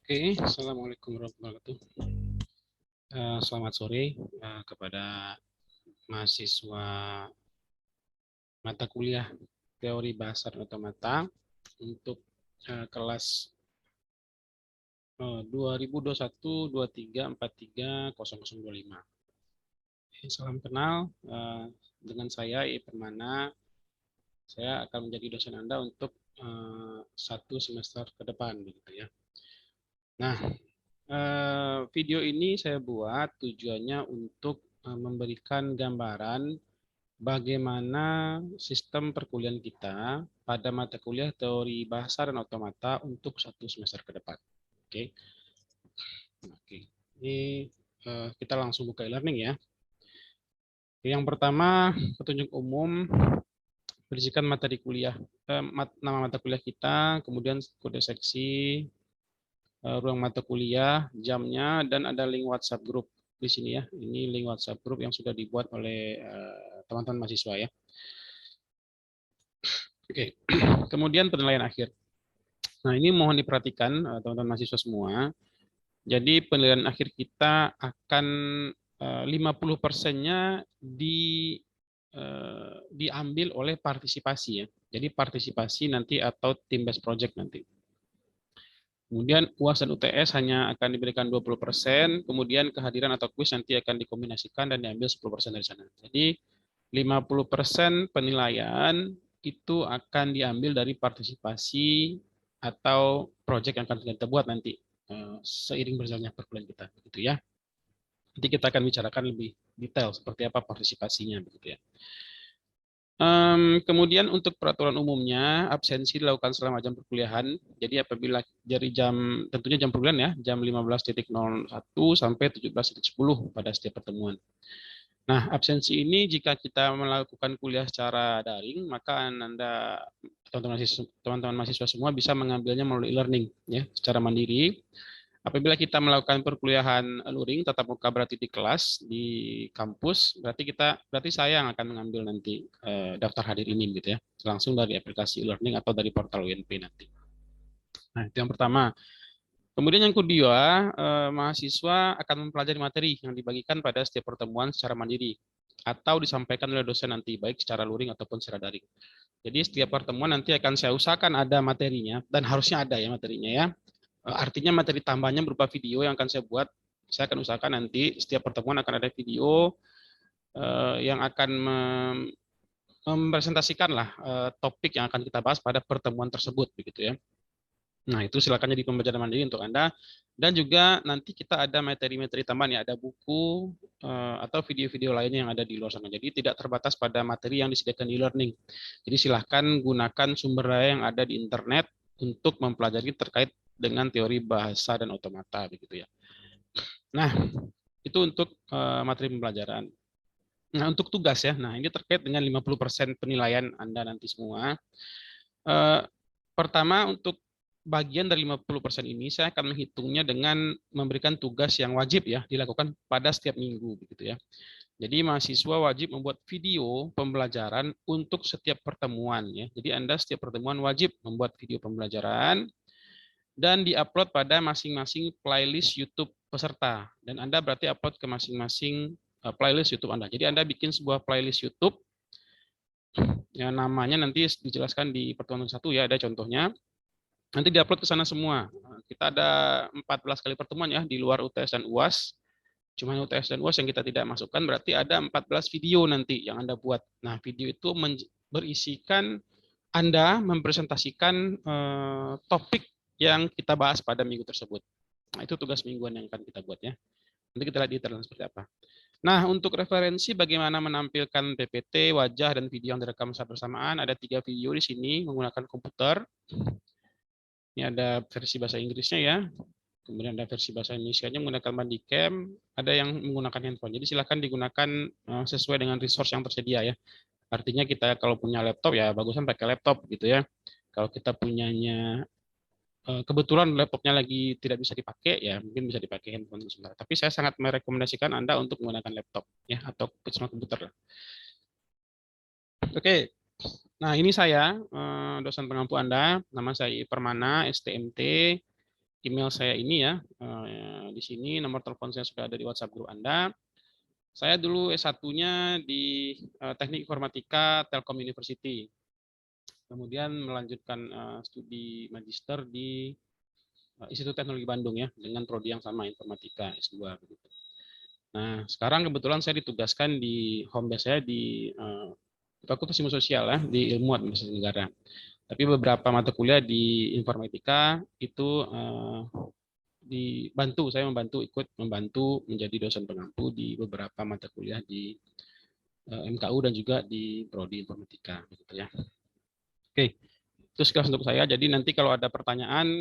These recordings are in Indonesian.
Oke, Assalamualaikum warahmatullahi wabarakatuh. Selamat sore kepada mahasiswa mata kuliah Teori Bahasa dan Otomata untuk kelas 2021-23-43-0025. Salam kenal, dengan saya I. Permana. Saya akan menjadi dosen Anda untuk satu semester ke depan, begitu ya. Nah, video ini saya buat tujuannya untuk memberikan gambaran bagaimana sistem perkuliahan kita pada mata kuliah teori bahasa dan otomata untuk satu semester ke depan. Oke, oke. Ini kita langsung buka e-learning ya. Yang pertama, petunjuk umum, berisikan materi kuliah, nama mata kuliah kita, kemudian kode seksi, ruang mata kuliah, jamnya, dan ada link WhatsApp group di sini ya. Ini link WhatsApp group yang sudah dibuat oleh teman-teman mahasiswa ya. Oke, kemudian penilaian akhir. Nah, ini mohon diperhatikan teman-teman mahasiswa semua. Jadi penilaian akhir kita akan 50%-nya diambil oleh partisipasi ya. Jadi partisipasi nanti atau team based project nanti. Kemudian UAS dan UTS hanya akan diberikan 20%, kemudian kehadiran atau kuis nanti akan dikombinasikan dan diambil 10% dari sana. Jadi 50% penilaian itu akan diambil dari partisipasi atau proyek yang akan kita buat nanti seiring berjalannya perkuliahan kita, begitu ya. Nanti kita akan bicarakan lebih detail seperti apa partisipasinya, begitu ya. Kemudian untuk peraturan umumnya, absensi dilakukan selama jam perkuliahan. Jadi apabila dari tentunya jam perkuliahan ya, jam 15.01 sampai 17.10 pada setiap pertemuan. Nah, absensi ini jika kita melakukan kuliah secara daring, maka Anda, teman-teman mahasiswa semua bisa mengambilnya melalui e-learning ya, secara mandiri. Apabila kita melakukan perkuliahan luring tatap muka berarti di kelas di kampus, berarti saya yang akan mengambil nanti daftar hadir ini gitu ya, langsung dari aplikasi e-learning atau dari portal UNP nanti. Nah, itu yang pertama. Kemudian yang kedua, mahasiswa akan mempelajari materi yang dibagikan pada setiap pertemuan secara mandiri atau disampaikan oleh dosen nanti, baik secara luring ataupun secara daring. Jadi setiap pertemuan nanti akan saya usahakan ada materinya, dan harusnya ada ya materinya ya. Artinya materi tambahnya berupa video yang akan saya buat. Saya akan usahakan nanti setiap pertemuan akan ada video yang akan mempresentasikan lah topik yang akan kita bahas pada pertemuan tersebut, begitu ya. Nah, itu silakan jadi pembelajaran mandiri untuk Anda. Dan juga nanti kita ada materi-materi tambahan ya, ada buku atau video-video lainnya yang ada di luar sana. Jadi tidak terbatas pada materi yang disediakan di e-learning. Jadi silahkan gunakan sumber daya yang ada di internet untuk mempelajari terkait dengan teori bahasa dan otomata, begitu ya. Nah, itu untuk materi pembelajaran. Nah, untuk tugas ya. Nah, ini terkait dengan 50% penilaian Anda nanti semua. Pertama, untuk bagian dari 50% ini saya akan menghitungnya dengan memberikan tugas yang wajib ya dilakukan pada setiap minggu, begitu ya. Jadi mahasiswa wajib membuat video pembelajaran untuk setiap pertemuan ya. Jadi Anda setiap pertemuan wajib membuat video pembelajaran dan diupload pada masing-masing playlist YouTube peserta. Dan Anda berarti upload ke masing-masing playlist YouTube Anda. Jadi Anda bikin sebuah playlist YouTube yang namanya nanti dijelaskan di pertemuan 1 ya, ada contohnya. Nanti diupload ke sana semua. Kita ada 14 kali pertemuan ya di luar UTS dan UAS. Cuma UTS dan UAS yang kita tidak masukkan, berarti ada 14 video nanti yang Anda buat. Nah, video itu berisikan Anda mempresentasikan topik yang kita bahas pada minggu tersebut. Nah, itu tugas mingguan yang akan kita buat ya. Nanti kita lihat detailnya seperti apa. Nah, untuk referensi bagaimana menampilkan PPT, wajah, dan video yang direkam saat bersamaan, ada 3 video di sini menggunakan komputer. Ini ada versi bahasa Inggrisnya ya. Kemudian ada versi bahasa Indonesia-nya menggunakan Bandicam, ada yang menggunakan handphone. Jadi silakan digunakan sesuai dengan resource yang tersedia ya. Artinya kita kalau punya laptop ya bagusan pakai laptop gitu ya. Kalau kita punyanya kebetulan laptopnya lagi tidak bisa dipakai ya mungkin bisa dipakai handphone sebentar. Tapi saya sangat merekomendasikan Anda untuk menggunakan laptop ya atau personal komputer. Oke. Nah, ini saya dosen pengampu Anda, nama saya Permana, STMT. email saya ini ya. Di sini nomor telepon saya sudah ada di WhatsApp group Anda. Saya dulu S1-nya di Teknik Informatika Telkom University. Kemudian melanjutkan studi magister di Institut Teknologi Bandung ya, dengan prodi yang sama, informatika S2 begitu. Nah, sekarang kebetulan saya ditugaskan di home base saya di Fakultas Ilmu Sosial ya, di Ilmu Administrasi Negara. Tapi beberapa mata kuliah di informatika itu saya ikut membantu menjadi dosen pengampu di beberapa mata kuliah di MKU dan juga di prodi informatika begitu ya. Oke, itu sekilas untuk saya. Jadi nanti kalau ada pertanyaan,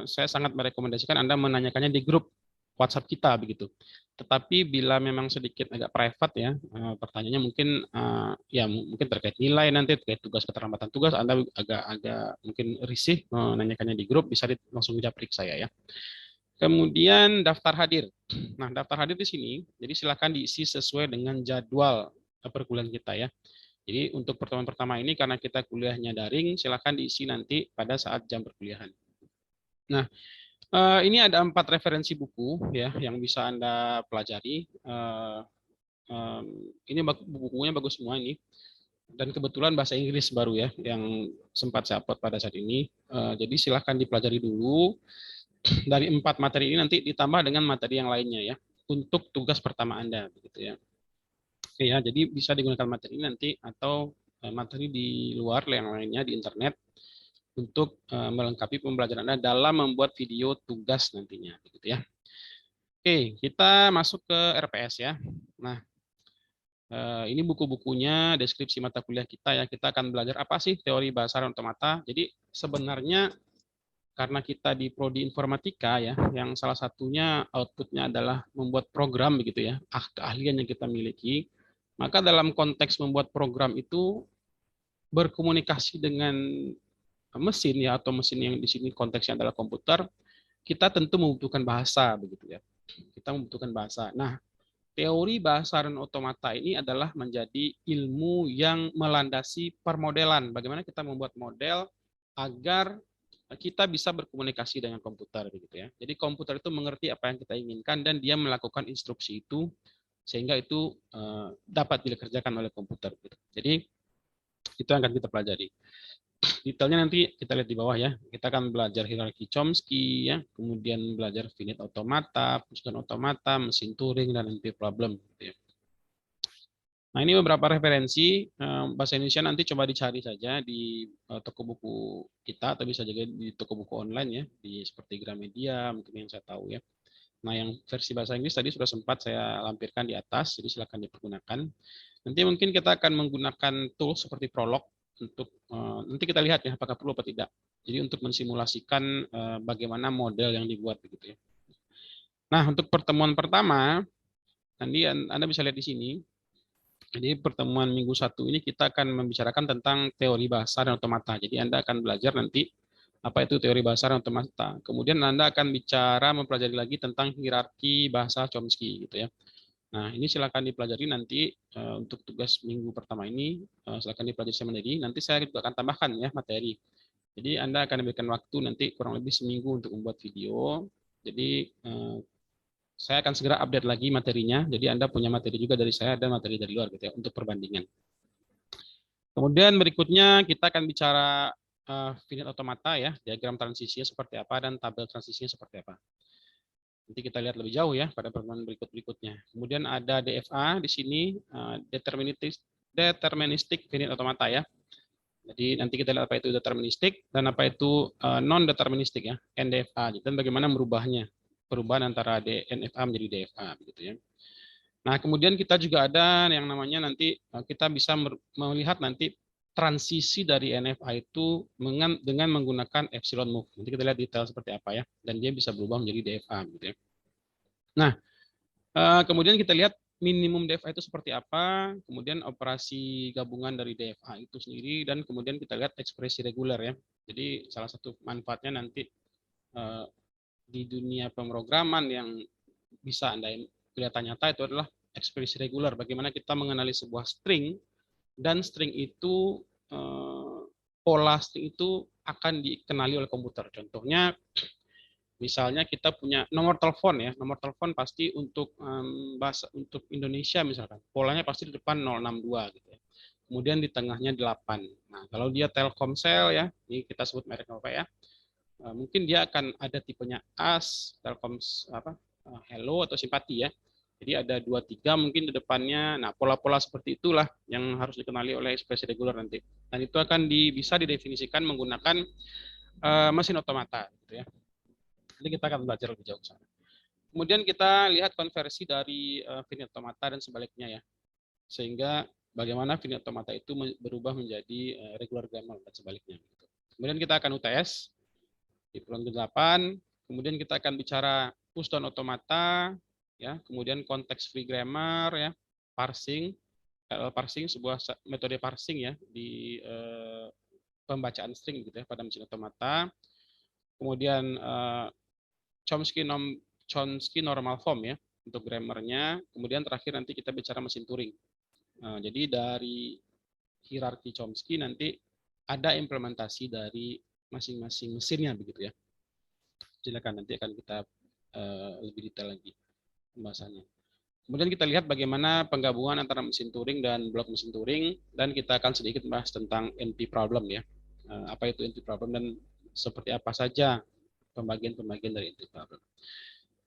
saya sangat merekomendasikan Anda menanyakannya di grup WhatsApp kita begitu. Tetapi bila memang sedikit agak private ya, pertanyaannya mungkin ya mungkin terkait nilai nanti, terkait tugas keterlambatan tugas, Anda agak mungkin risih menanyakannya di grup, bisa langsung japrik saya ya. Kemudian daftar hadir. Nah, daftar hadir di sini, jadi silakan diisi sesuai dengan jadwal perkuliahan kita ya. Jadi untuk pertemuan pertama ini karena kita kuliahnya daring, silakan diisi nanti pada saat jam perkuliahan. Nah, ini ada 4 referensi buku ya yang bisa Anda pelajari. Ini bukunya bagus semua ini. Dan kebetulan bahasa Inggris baru ya yang sempat saya upload pada saat ini. Jadi silahkan dipelajari dulu. Dari 4 materi ini nanti ditambah dengan materi yang lainnya ya untuk tugas pertama Anda begitu ya. Oke ya, jadi bisa digunakan materi ini nanti atau materi di luar yang lainnya di internet untuk melengkapi pembelajaran Anda dalam membuat video tugas nantinya begitu ya. Oke, kita masuk ke RPS ya. Nah, ini buku-bukunya, deskripsi mata kuliah kita ya. Kita akan belajar apa sih teori bahasa dan otomata. Jadi sebenarnya karena kita di prodi informatika ya, yang salah satunya outputnya adalah membuat program begitu ya, keahlian yang kita miliki, maka dalam konteks membuat program itu berkomunikasi dengan mesin ya, atau mesin yang di sini konteksnya adalah komputer, kita tentu membutuhkan bahasa begitu ya. Kita membutuhkan bahasa. Nah, teori bahasa dan otomata ini adalah menjadi ilmu yang melandasi permodelan. Bagaimana kita membuat model agar kita bisa berkomunikasi dengan komputer begitu ya. Jadi komputer itu mengerti apa yang kita inginkan dan dia melakukan instruksi itu sehingga itu dapat dikerjakan oleh komputer. Gitu. Jadi itu yang akan kita pelajari. Detailnya nanti kita lihat di bawah ya. Kita akan belajar hierarki Chomsky ya, kemudian belajar finite automata, penyusunan otomata, mesin Turing dan NP problem. Gitu ya. Nah ini beberapa referensi bahasa Indonesia nanti coba dicari saja di toko buku kita atau bisa juga di toko buku online ya, di seperti Gramedia mungkin yang saya tahu ya. Nah yang versi bahasa Inggris tadi sudah sempat saya lampirkan di atas, jadi silakan dipergunakan. Nanti mungkin kita akan menggunakan tools seperti Prolog untuk nanti kita lihat ya apakah perlu atau tidak. Jadi untuk mensimulasikan bagaimana model yang dibuat begitu ya. Nah untuk pertemuan pertama nanti Anda bisa lihat di sini. Jadi pertemuan minggu 1 ini kita akan membicarakan tentang teori bahasa dan otomata. Jadi Anda akan belajar nanti apa itu teori bahasa dan otomata. Kemudian Anda akan bicara mempelajari lagi tentang hierarki bahasa Chomsky gitu ya. Nah, ini silakan dipelajari nanti untuk tugas minggu pertama ini silakan dipelajari sendiri. Nanti saya juga akan tambahkan ya materi. Jadi Anda akan diberikan waktu nanti kurang lebih seminggu untuk membuat video. Jadi saya akan segera update lagi materinya. Jadi Anda punya materi juga dari saya dan materi dari luar gitu ya untuk perbandingan. Kemudian berikutnya kita akan bicara finite automata ya, diagram transisinya seperti apa dan tabel transisinya seperti apa. Nanti kita lihat lebih jauh ya pada pertemuan berikutnya. Kemudian ada DFA di sini deterministic finite automata ya. Jadi nanti kita lihat apa itu deterministik dan apa itu non deterministik ya, NDFA dan bagaimana merubahnya, perubahan antara NFA menjadi DFA begitu ya. Nah, kemudian kita juga ada yang namanya nanti kita bisa melihat nanti transisi dari NFA itu dengan menggunakan epsilon move. Nanti kita lihat detail seperti apa ya, dan dia bisa berubah menjadi DFA gitu ya. Nah, kemudian kita lihat minimum DFA itu seperti apa, kemudian operasi gabungan dari DFA itu sendiri, dan kemudian kita lihat ekspresi reguler ya. Jadi salah satu manfaatnya nanti di dunia pemrograman yang bisa Anda lihat nyata itu adalah ekspresi reguler. Bagaimana kita mengenali sebuah string, dan string itu, pola string itu akan dikenali oleh komputer. Contohnya, Misalnya kita punya nomor telepon ya, nomor telepon pasti untuk bahasa untuk Indonesia misalkan, polanya pasti di depan 062 gitu ya. Kemudian di tengahnya 8. Nah, kalau dia Telkomsel ya, ini kita sebut merek apa ya? Mungkin dia akan ada tipenya AS, Telkom Hello atau Simpati ya. Jadi ada 2 3 mungkin di depannya. Nah, pola-pola seperti itulah yang harus dikenali oleh ekspresi reguler nanti. Dan itu akan bisa didefinisikan menggunakan mesin otomata gitu ya. Nanti kita akan belajar lebih jauh sana. Kemudian kita lihat konversi dari finite otomata dan sebaliknya ya. Sehingga bagaimana finite otomata itu berubah menjadi regular grammar dan sebaliknya. Kemudian kita akan UTS di bulan ke-8. Kemudian kita akan bicara push down otomata, ya, kemudian konteks free grammar, ya, parsing, parsing sebuah metode parsing ya di pembacaan string gitu ya pada mesin otomata. Kemudian Chomsky normal form ya untuk grammarnya. Kemudian terakhir nanti kita bicara mesin Turing. Jadi dari hierarki Chomsky nanti ada implementasi dari masing-masing mesinnya begitu ya. Silakan nanti akan kita lebih detail lagi pembahasannya. Kemudian kita lihat bagaimana penggabungan antara mesin Turing dan blok mesin Turing, dan kita akan sedikit bahas tentang NP problem ya. Apa itu NP problem dan seperti apa saja pembagian-pembagian dari NP problem.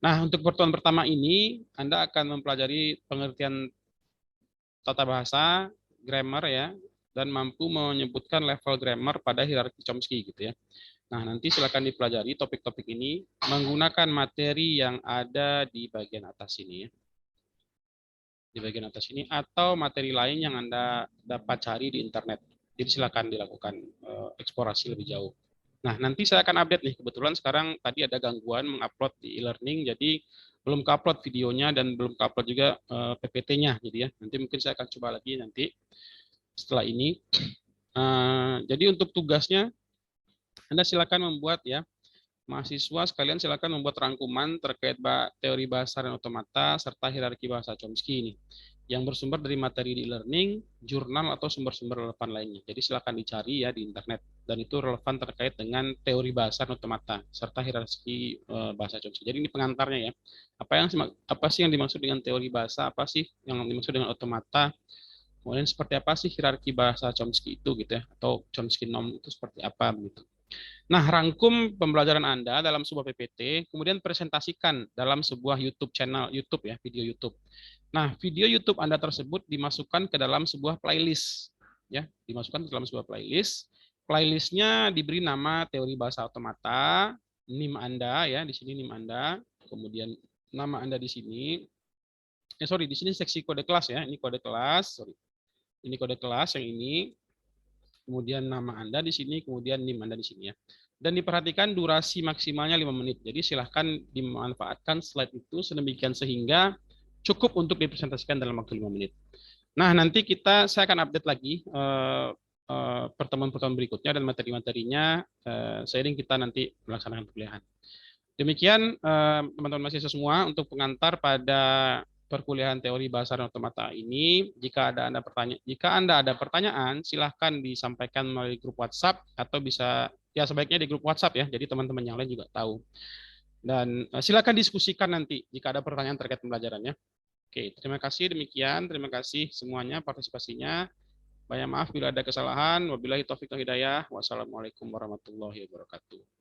Nah, untuk pertemuan pertama ini Anda akan mempelajari pengertian tata bahasa, grammar ya, dan mampu menyebutkan level grammar pada hierarki Chomsky gitu ya. Nah, nanti silakan dipelajari topik-topik ini menggunakan materi yang ada di bagian atas ini ya. Di bagian atas ini atau materi lain yang Anda dapat cari di internet. Jadi silakan dilakukan eksplorasi lebih jauh. Nah, nanti saya akan update nih. Kebetulan sekarang tadi ada gangguan mengupload di e-learning, jadi belum ke-upload videonya dan belum ke-upload juga PPT-nya. Jadi ya, nanti mungkin saya akan coba lagi nanti setelah ini. Jadi untuk tugasnya Anda silakan membuat ya, mahasiswa sekalian silakan membuat rangkuman terkait teori bahasa dan otomata serta hierarki bahasa Chomsky ini yang bersumber dari materi di e-learning, jurnal atau sumber-sumber relevan lainnya. Jadi silakan dicari ya di internet dan itu relevan terkait dengan teori bahasa dan otomata serta hierarki bahasa Chomsky. Jadi ini pengantarnya ya. Apa sih yang dimaksud dengan teori bahasa? Apa sih yang dimaksud dengan otomata? Kemudian seperti apa sih hierarki bahasa Chomsky itu gitu ya, atau Chomsky norm itu seperti apa begitu. Nah, rangkum pembelajaran Anda dalam sebuah PPT, kemudian presentasikan dalam sebuah YouTube channel YouTube ya, video YouTube. Nah, video YouTube Anda tersebut dimasukkan ke dalam sebuah playlist ya, dimasukkan ke dalam sebuah playlist. Playlistnya diberi nama teori bahasa otomata, NIM Anda ya, di sini NIM Anda, kemudian nama Anda di sini. Di sini seksi kode kelas ya, ini kode kelas, Ini kode kelas yang ini. Kemudian nama Anda di sini, kemudian NIM Anda di sini ya. Dan diperhatikan durasi maksimalnya 5 menit. Jadi silahkan dimanfaatkan slide itu sedemikian sehingga cukup untuk dipresentasikan dalam waktu 5 menit. Nah, nanti saya akan update lagi pertemuan-pertemuan berikutnya dan materi-materinya seiring kita nanti melaksanakan kuliahan. Demikian teman-teman mahasiswa semua untuk pengantar pada perkuliahan teori bahasa dan otomata ini. Jika Anda ada pertanyaan, silahkan disampaikan melalui grup WhatsApp atau bisa ya sebaiknya di grup WhatsApp ya. Jadi teman-teman yang lain juga tahu. Dan silahkan diskusikan nanti jika ada pertanyaan terkait pembelajarannya. Oke, terima kasih demikian. Terima kasih semuanya partisipasinya. Banyak maaf bila ada kesalahan. Wabillahi taufiq wal hidayah. Wassalamualaikum warahmatullahi wabarakatuh.